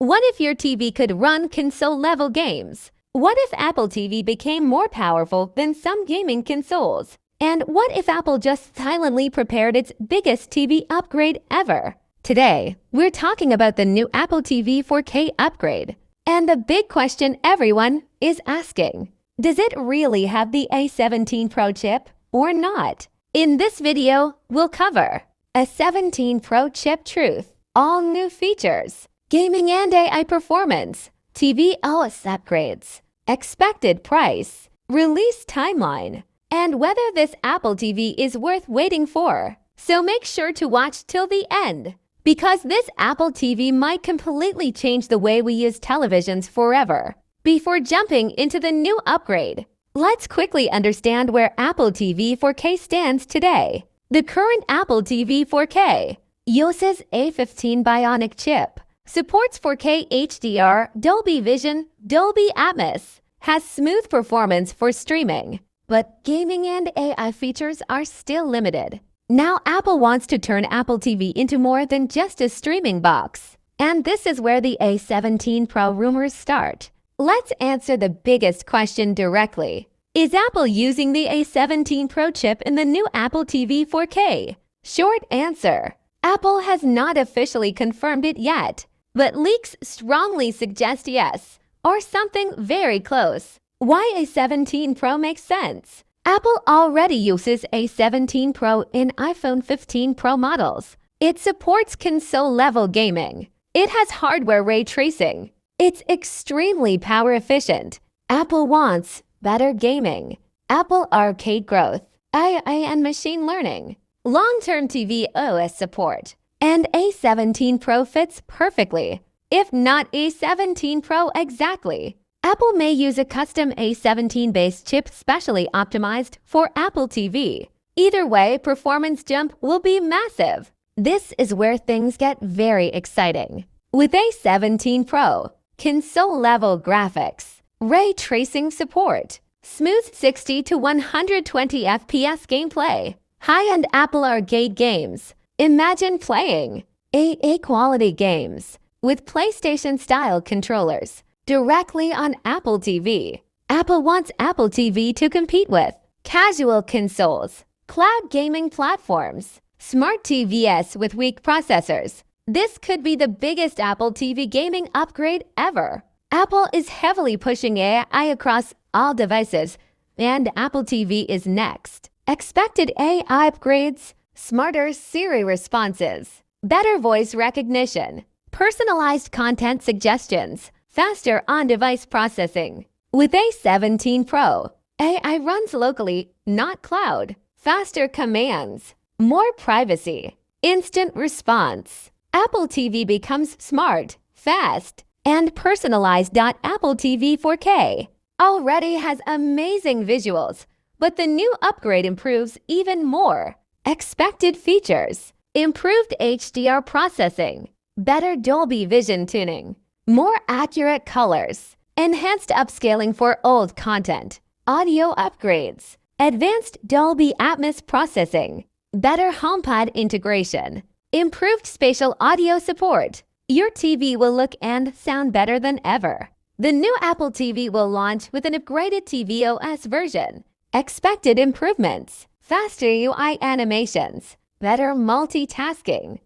What if your TV could run console-level games? What if Apple TV became more powerful than some gaming consoles? And what if Apple just silently prepared its biggest TV upgrade ever? Today, we're talking about the new Apple TV 4K upgrade. And the big question everyone is asking, does it really have the A17 Pro chip or not? In this video, we'll cover A17 Pro chip truth, all new features, gaming and AI performance, tvOS upgrades, expected price, release timeline, and whether this Apple TV is worth waiting for. So make sure to watch till the end, because this Apple TV might completely change the way we use televisions forever. Before jumping into the new upgrade, let's quickly understand where Apple TV 4K stands today. The current Apple TV 4K uses A15 Bionic chip, supports 4K HDR, Dolby Vision, Dolby Atmos, has smooth performance for streaming, but gaming and AI features are still limited. Now Apple wants to turn Apple TV into more than just a streaming box. And this is where the A17 Pro rumors start. Let's answer the biggest question directly. Is Apple using the A17 Pro chip in the new Apple TV 4K? Short answer: Apple has not officially confirmed it yet, but leaks strongly suggest yes, or something very close. Why A17 Pro makes sense? Apple already uses A17 Pro in iPhone 15 Pro models. It supports console-level gaming. It has hardware ray tracing. It's extremely power efficient. Apple wants better gaming, Apple Arcade growth, AI and machine learning, long-term tvOS support, and A17 Pro fits perfectly. If not A17 Pro exactly, Apple may use a custom A17-based chip specially optimized for Apple TV. Either way, performance jump will be massive. This is where things get very exciting. With A17 Pro, console-level graphics, ray tracing support, smooth 60 to 120 FPS gameplay, high-end Apple Arcade games. Imagine playing AA-quality games with PlayStation-style controllers directly on Apple TV. Apple wants Apple TV to compete with casual consoles, cloud gaming platforms, smart TVs with weak processors. This could be the biggest Apple TV gaming upgrade ever. Apple is heavily pushing AI across all devices, and Apple TV is next. Expected AI upgrades, smarter Siri responses, better voice recognition, personalized content suggestions, faster on-device processing. With A17 Pro, AI runs locally, not cloud. Faster commands, more privacy, instant response. Apple TV becomes smart, fast, and personalized. Apple TV 4K already has amazing visuals, but the new upgrade improves even more. Expected features: improved HDR processing, better Dolby Vision tuning, more accurate colors, enhanced upscaling for old content, audio upgrades, advanced Dolby Atmos processing, better HomePod integration, improved spatial audio support. Your TV will look and sound better than ever. The new Apple TV will launch with an upgraded tvOS version. Expected improvements: faster UI animations, better multitasking,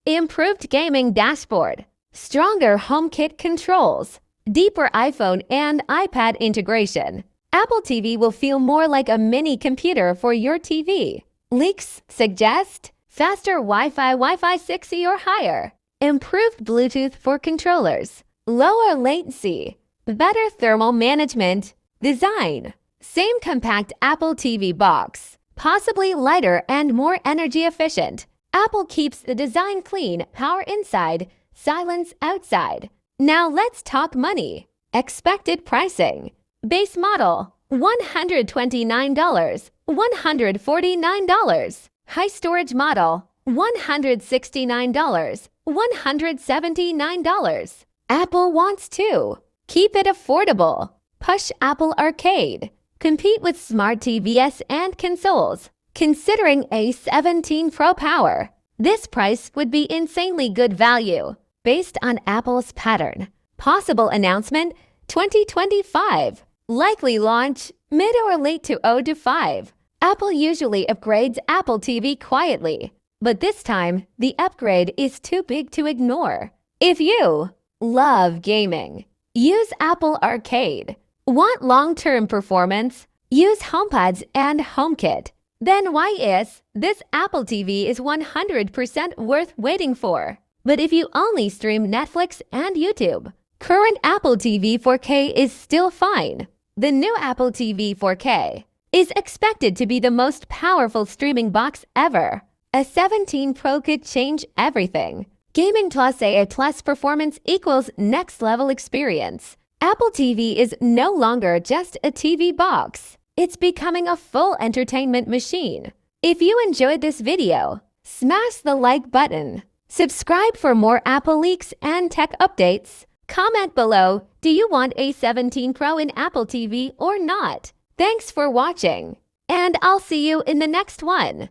improved gaming dashboard, stronger HomeKit controls, deeper iPhone and iPad integration. Apple TV will feel more like a mini computer for your TV. Leaks suggest faster Wi-Fi 6E or higher, improved Bluetooth for controllers, lower latency, better thermal management, design. Same compact Apple TV box, possibly lighter and more energy efficient. Apple keeps the design clean, power inside, silence outside. Now let's talk money. Expected pricing: base model $129, $149. High storage model $169, $179. Apple wants to keep it affordable. Push Apple Arcade. Compete with smart TVs and consoles. Considering A17 Pro power, this price would be insanely good value. based on Apple's pattern. Possible announcement 2025. Likely launch mid or late 2025. Apple usually upgrades Apple TV quietly, but this time the upgrade is too big to ignore. If you love gaming, use Apple Arcade. Want long-term performance? Use HomePods and HomeKit. Then why is this Apple TV is 100% worth waiting for? But if you only stream Netflix and YouTube, current Apple TV 4K is still fine. The new Apple TV 4K is expected to be the most powerful streaming box ever. A17 Pro could change everything. Gaming plus AI plus performance equals next level experience. Apple TV is no longer just a TV box. It's becoming a full entertainment machine. If you enjoyed this video, smash the like button. Subscribe for more Apple leaks and tech updates. Comment below, do you want A17 Pro in Apple TV or not? Thanks for watching, and I'll see you in the next one.